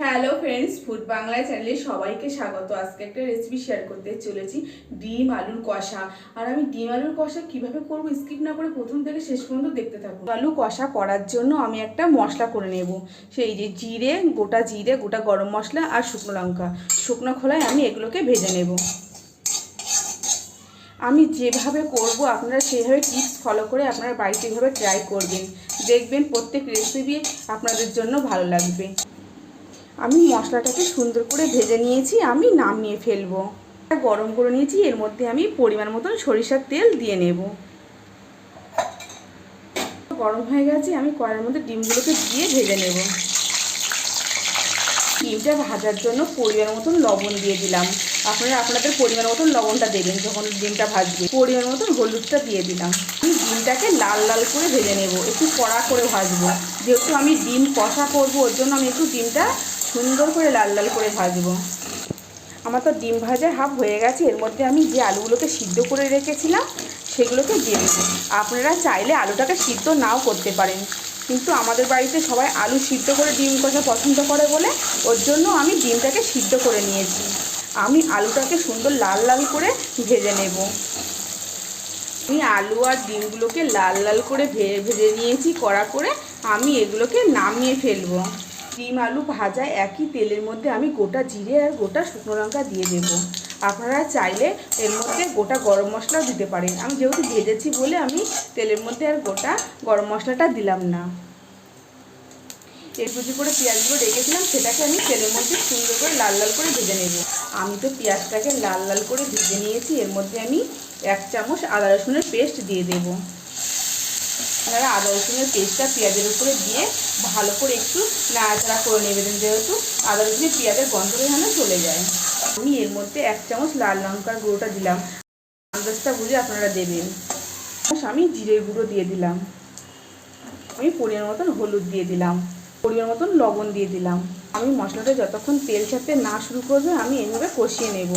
Hello friends, food Bangla চ্যানেলে সবাইকে স্বাগত। আজকে একটা রেসিপি শেয়ার করতে চলেছি, ডিম আলুর কষা। আর আমি ডিম আলুর কষা কিভাবে করব স্কিপ না করে প্রথম থেকে শেষ পর্যন্ত দেখতে থাকুন। আলু কষা করার জন্য আমি একটা মশলা করে নেব। সেই যে জিরে, গোটা গরম মশলা আর শুকনো লঙ্কা, শুকনো খোলায় আমি এগুলোকে ভেজে নেব। আমি যেভাবে করব আপনারা সেইভাবে টিপস ফলো করে আপনারা বাড়িতে এভাবে ট্রাই করবেন, দেখবেন প্রত্যেক রেসিপি আপনাদের জন্য ভালো লাগবে। আমি মশলাটাকে সুন্দর করে ভেজে নিয়েছি, আমি নামিয়ে ফেলবো। গরম করে নিয়েছি, এর মধ্যে আমি পরিমাণ মতন সরিষার তেল দিয়ে নেব। গরম হয়ে গেছে, আমি কড়াইয়ের মধ্যে ডিমগুলোকে দিয়ে ভেজে নেব। ডিমটা ভাজার জন্য পরিমাণ মতন লবণ দিয়ে দিলাম। আপনারা আপনাদের পরিমাণ মতন লবণটা দেবেন যখন ডিমটা ভাজবে। পরিমাণ মতন হলুদটা দিয়ে দিলাম। আমি ডিমটাকে লাল লাল করে ভেজে নেব, একটু কড়া করে ভাজবো। যেহেতু আমি ডিম কষা করবো, ওর জন্য আমি একটু ডিমটা সুন্দর করে লাল লাল করে ভাজবো। আমার তো ডিম ভাজা হাফ হয়ে গেছে। এর মধ্যে আমি যে আলুগুলোকে সিদ্ধ করে রেখেছিলাম সেগুলোকে দিয়ে দেবো। আপনারা চাইলে আলুটাকে সিদ্ধ নাও করতে পারেন, কিন্তু আমাদের বাড়িতে সবাই আলু সিদ্ধ করে ডিম কষা পছন্দ করে বলে ওর জন্য আমি ডিমটাকে সিদ্ধ করে নিয়েছি। আমি আলুটাকে সুন্দর লাল লাল করে ভেজে নেব। আমি আলু আর ডিমগুলোকে লাল লাল করে ভেজে নিয়েছি কড়া করে। আমি এগুলোকে নামিয়ে ফেলবো। ডিম আলু ভাজা একই তেলের মধ্যে আমি গোটা জিরে আর গোটা শুকনো লঙ্কা দিয়ে দেব। আপনারা চাইলে এর মধ্যে গোটা গরম মশলাও দিতে পারেন। আমি যেহেতু ভেজেছি বলে আমি তেলের মধ্যে আর গোটা গরম মশলাটা দিলাম না। এর কুচি করে পেঁয়াজগুলো রেখেছিলাম, সেটাকে আমি তেলের মধ্যে সুন্দর করে লাল লাল করে ভেজে নেব। আমি তো পেঁয়াজটাকে লাল লাল করে ভেজে নিয়েছি। এর মধ্যে আমি 1 চামচ আদা রসুনের পেস্ট দিয়ে দেব। আপনারা আদা রসুনের পেস্টটা পেঁয়াজের উপরে দিয়ে ভালো করে একটু নাড়াচাড়া করে নেবেন, যেহেতু আদা রসুনের পেঁয়াজের গন্ধটা যেন চলে যায়। আমি এর মধ্যে 1 চামচ লাল লঙ্কার গুঁড়োটা দিলাম, আন্দাজটা বুঝে আপনারা দেবেন। আমি জিরের গুঁড়ো দিয়ে দিলাম। আমি পরিমাণ মতন হলুদ দিয়ে দিলাম, পরিমাণ মতন লবণ দিয়ে দিলাম। আমি মশলাটা যতক্ষণ তেল ছাড়তে না শুরু করবে আমি এইভাবে কষিয়ে নেব।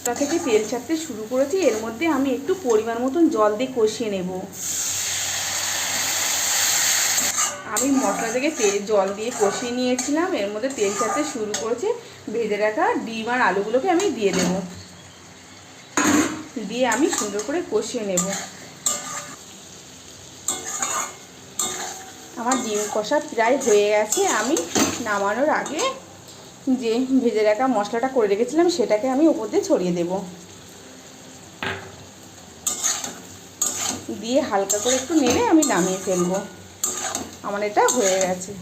তা থেকে তেল ছাড়তে শুরু করেছি, এর মধ্যে আমি একটু পরিমাণ মতন জল দিয়ে কষিয়ে নেব। আমি মশলা থেকে জল দিয়ে কষিয়ে নিয়েছিলাম, এর মধ্যে তেল ছাড়তে শুরু করেছে। ভেজে রাখা ডিম আর আলুগুলোকে আমি দিয়ে দেব, দিয়ে আমি সুন্দর করে কষিয়ে নেব। আমার ডিম কষা প্রায় হয়ে গেছে। আমি নামানোর আগে যে ভেজে রাখা মশলাটা করে রেখেছিলাম সেটাকে আমি ওপর দিয়ে ছড়িয়ে দেব, দিয়ে হালকা করে একটু নেড়ে আমি নামিয়ে ফেলবো। আমার এটা হয়ে গেছে।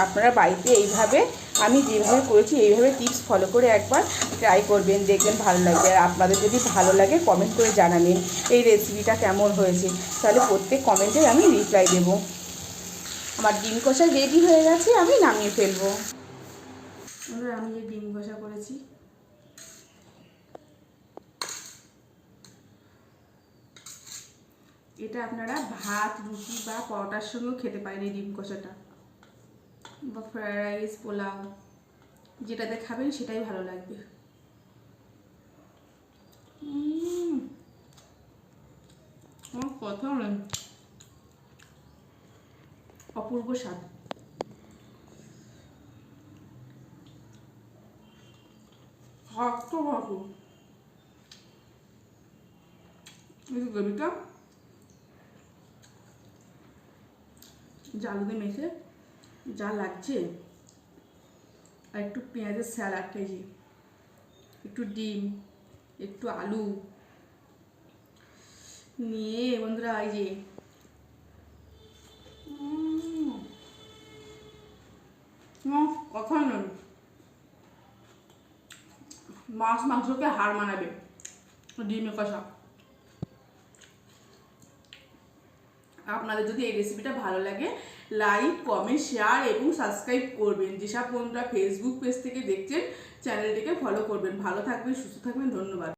আপনারা বাড়িতে এইভাবে আমি যেভাবে করেছি এইভাবে টিপস ফলো করে একবার ট্রাই করবেন, দেখবেন ভালো লাগবে। আর আপনাদের যদি ভালো লাগে কমেন্ট করে জানাবেন এই রেসিপিটা কেমন হয়েছে, তাহলে প্রত্যেক কমেন্টে আমি রিপ্লাই দেব। আমার ডিম কষা রেডি হয়ে গেছে, আমি নামিয়ে ফেলবো। আমি যে ডিম কষা করেছি, এটা আপনারা ভাত, রুটি বা পরোটার সঙ্গেও খেতে পারেন। এই ডিম কষাটা বা ফ্রায়েড রাইস, পোলাও, যেটাতে খাবেন সেটাই ভালো লাগবে। আমার কথা নেই, অপূর্ব স্বাদ। গ্রেভিটা জালুতে মেখে যা লাগছে, আর একটু পেঁয়াজের স্যালাড খেয়েছি, একটু ডিম, একটু আলু নিয়ে বন্ধুরা এই যে কথা নয়, মাছ মাংসকে হার মানাবে ডিমের কষা। আপনাদের যদি এই রেসিপিটা ভালো লাগে লাইক, কমেন্ট, শেয়ার এবং সাবস্ক্রাইব করবেন। যেসব বন্ধুরা ফেসবুক পেজ থেকে দেখছেন চ্যানেলটিকে ফলো করবেন। ভালো থাকবেন, সুস্থ থাকবেন, ধন্যবাদ।